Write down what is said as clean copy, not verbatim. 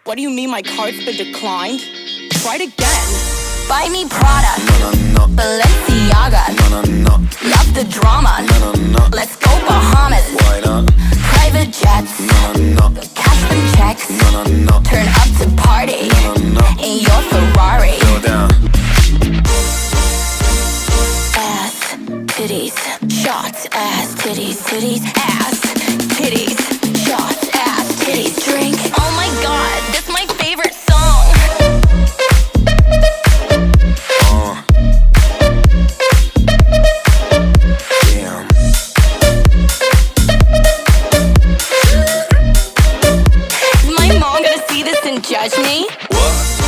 What do you mean my card's been declined? Try it again. Buy me Prada, No, Balenciaga. no. Love the drama. No. Let's go Bahamas. Why not? Private jets. No. Cash them checks. No. Turn up to party No. in your Ferrari. Go down. Ass, titties, shots. Ass, titties, titties, ass, titties, shots. Ass, titties, drink. Oh my God, this is my favorite song. Damn. Is my mom gonna see this and judge me? What?